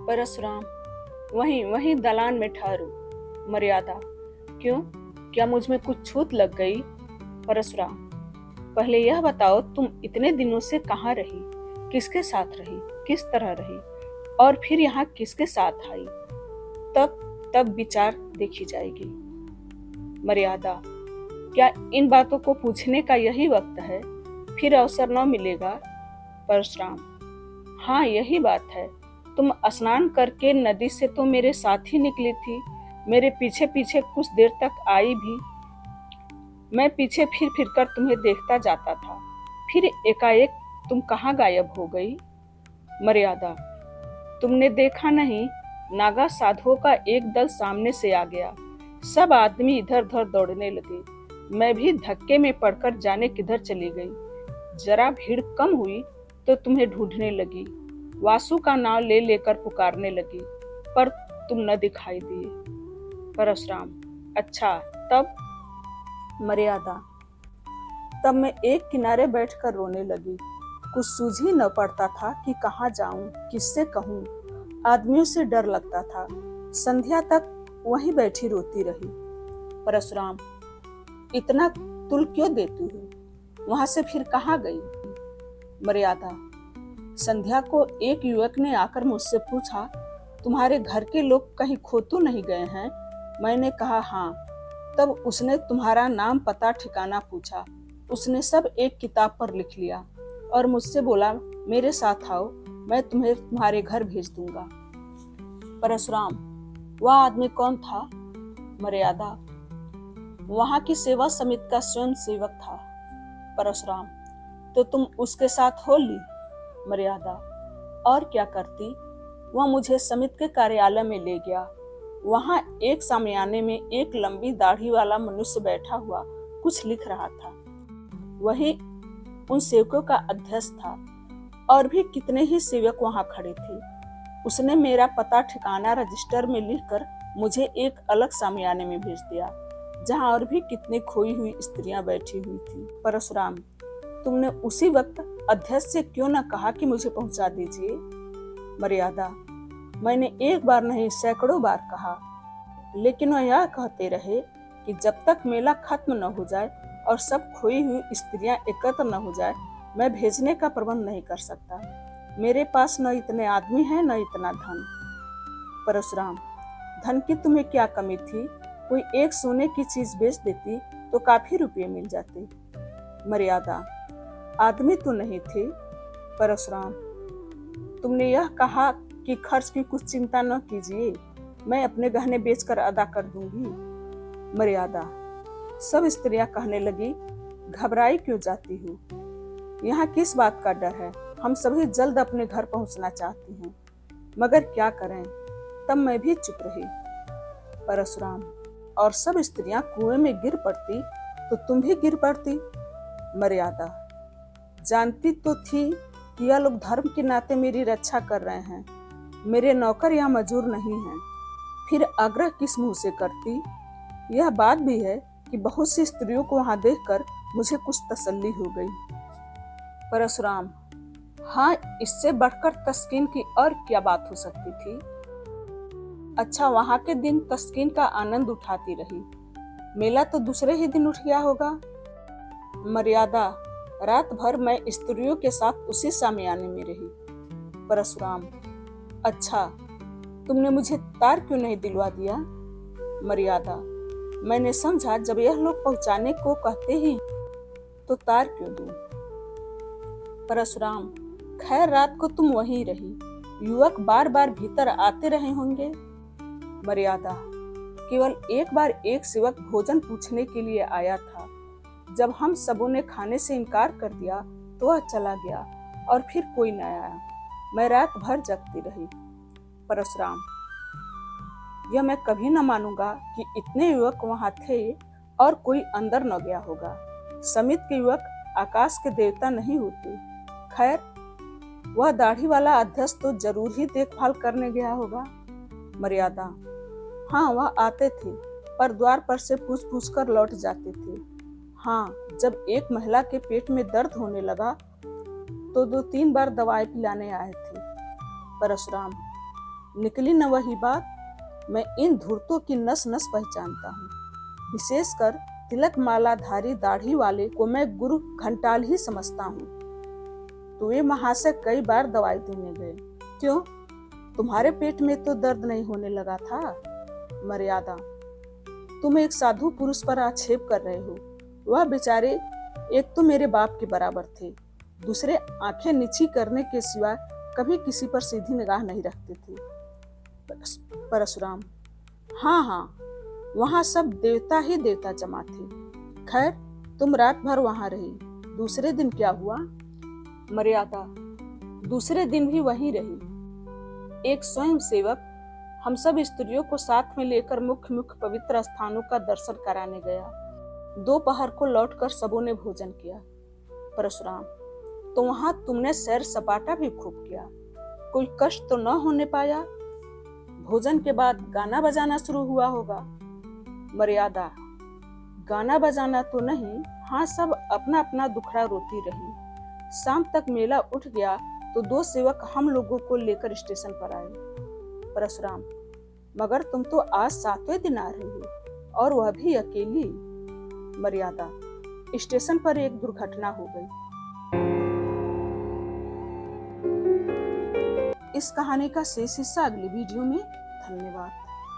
परशुराम, वहीं वहीं दलान में ठहरू। मर्यादा, क्यों? क्या मुझ में कुछ छूत लग गई? परशुराम, पहले यह बताओ, तुम इतने दिनों से कहाँ रही, किसके साथ रही, किस तरह रही, और फिर यहाँ किसके साथ आई? तब विचार देखी जाएगी। मर्यादा, क्या इन बातों को पूछने का यही वक्त है? फिर अवसर न मिलेगा। परशुराम, हाँ यही बात है। तुम स्नान करके नदी से तो मेरे साथ ही निकली थी, मेरे पीछे पीछे कुछ देर तक आई भी। मैं पीछे फिर कर तुम्हें देखता जाता था, फिर एकाएक तुम कहाँ गायब हो गई? मर्यादा, तुमने देखा नहीं, नागा साधुओं का एक दल सामने से आ गया। सब आदमी इधर उधर दौड़ने लगे। मैं भी धक्के में पड़कर जाने किधर चली गई। जरा भीड़ कम हुई तो तुम्हें ढूंढने लगी, वासु का नाम ले लेकर पुकारने लगी, पर तुम न दिखाई दिए। परशुराम, अच्छा तब? मर्यादा, तब मैं एक किनारे बैठकर रोने लगी। कुछ सूझ ही न पड़ता था कि कहाँ जाऊं, किससे कहूं। आदमियों से डर लगता था। संध्या तक वहीं बैठी रोती रही। परशुराम, इतना तुल क्यों देती हो? वहां से फिर कहाँ गई? मर्यादा, संध्या को एक युवक ने आकर मुझसे पूछा, तुम्हारे घर के लोग कहीं खो तो नहीं गए हैं? मैंने कहा हाँ। तब उसने तुम्हारा नाम पता ठिकाना पूछा। उसने सब एक किताब पर लिख लिया और मुझसे बोला, मेरे साथ आओ, मैं तुम्हें तुम्हारे घर भेज दूंगा। परशुराम, वह आदमी कौन था? मर्यादा, वहां की सेवा समिति का स्वयं सेवक था। परशुराम, तो तुम उसके साथ हो ली? मर्यादा, और क्या करती? वह मुझे समिति के कार्यालय में ले गया। वहां एक सामयाने में एक लंबी दाढ़ी वाला मनुष्य बैठा हुआ कुछ लिख रहा था। वही उन सेवकों का अध्यक्ष था, और भी कितने ही सेवक वहां खड़े थे। उसने मेरा पता ठिकाना रजिस्टर में लिखकर मुझे एक अलग सामयाने में भेज दिया, जहां और भी कितनी खोई हुई स्त्रियां बैठी हुई थी। परशुराम, तुमने उसी वक्त अध्यक्ष से क्यों न कहा कि मुझे पहुंचा दीजिए? मर्यादा, मैंने एक बार नहीं सैकड़ों बार कहा, लेकिन वह यह कहते रहे कि जब तक मेला खत्म न हो जाए और सब खोई हुई स्त्रियां एकत्र न हो जाए, मैं भेजने का प्रबंध नहीं कर सकता। मेरे पास न इतने आदमी हैं, न इतना धन। परशुराम, धन की तुम्हें क्या कमी थी? कोई एक सोने की चीज बेच देती तो काफी रुपये मिल जाते। मर्यादा, आदमी तो नहीं थे। परशुराम, तुमने यह कहा कि खर्च की कुछ चिंता न कीजिए, मैं अपने गहने बेचकर अदा कर दूंगी। मर्यादा, सब स्त्रियां कहने लगी, घबराई क्यों जाती हो? यहाँ किस बात का डर है? हम सभी जल्द अपने घर पहुंचना चाहती हैं, मगर क्या करें? तब मैं भी चुप रही। परशुराम, और सब स्त्रियां कुएं में गिर पड़ती तो तुम भी गिर पड़ती। मर्यादा, जानती तो थी कि यह लोग धर्म के नाते मेरी रक्षा कर रहे हैं, मेरे नौकर या मजूर नहीं हैं, फिर आग्रह किस मुंह से करती? यह बात भी है कि बहुत सी स्त्रियों को वहां देखकर मुझे कुछ तसल्ली हो गई। परशुराम, हाँ, इससे बढ़कर तस्कीन की और क्या बात हो सकती थी? अच्छा, वहां के दिन तस्कीन का आनंद उठाती रही, मेला तो दूसरे ही दिन उठ गया होगा। मर्यादा, रात भर मैं स्त्रियों के साथ उसी सामयाने में रही। परशुराम, अच्छा, तुमने मुझे तार क्यों नहीं दिलवा दिया? मर्यादा, मैंने समझा जब यह लोग पहुंचाने को कहते ही तो तार क्यों दूं। परशुराम, खैर रात को तुम वहीं रही, युवक बार बार भीतर आते रहे होंगे। मर्यादा, केवल एक बार एक सेवक भोजन पूछने के लिए आया था। जब हम सबों ने खाने से इनकार कर दिया तो वह चला गया और फिर कोई न आया। मैं रात भर जगती रही। परशुराम, यह मैं कभी न मानूंगा कि इतने युवक वहां थे और कोई अंदर न गया होगा। समित के युवक आकाश के देवता नहीं होते। खैर, वह दाढ़ी वाला अध्यक्ष तो जरूर ही देखभाल करने गया होगा। मर्यादा, हाँ, वह आते थे, पर द्वार पर से पूछ कर लौट जाते थे। हाँ, जब एक महिला के पेट में दर्द होने लगा तो 2-3 बार दवाई पिलाने आए थे। परशुराम, निकली न वही बात। मैं इन धूर्तों की नस नस पहचानता हूँ। विशेषकर तिलक मालाधारी दाढ़ी वाले को मैं गुरु घंटाल ही समझता हूँ। तो ये महाशय कई बार दवाई देने गए। क्यों? तुम्हारे पेट में तो दर्द नहीं होने लगा था? मर्यादा, तुम एक साधु पुरुष पर आक्षेप कर रहे हो। वह बेचारे एक तो मेरे बाप के बराबर थे, दूसरे आंखें नीची करने के सिवा कभी किसी पर सीधी निगाह नहीं रखते थे। परशुराम, हाँ हाँ, वहां सब देवता ही देवता जमा थे। खैर, तुम रात भर वहां रही, दूसरे दिन क्या हुआ? मर्यादा, दूसरे दिन भी वहीं रही। एक स्वयं सेवक हम सब स्त्रियों को साथ में लेकर मुख्य मुख्य पवित्र स्थानों का दर्शन कराने गया। दोपहर को लौटकर सबों ने भोजन किया। परशुराम, तो वहां तुमने सैर सपाटा भी खूब किया, कोई कष्ट तो न होने पाया? भोजन के बाद गाना बजाना शुरू हुआ होगा। मर्यादा, गाना बजाना तो नहीं, हाँ सब अपना अपना दुखड़ा रोती रही। शाम तक मेला उठ गया तो 2 सेवक हम लोगों को लेकर स्टेशन पर आए। परशुराम, मगर तुम तो आज 7वें दिन आ रही हो और वह भी अकेली। मर्यादा, स्टेशन पर एक दुर्घटना हो गई। इस कहानी का शेष हिस्सा अगली वीडियो में। धन्यवाद।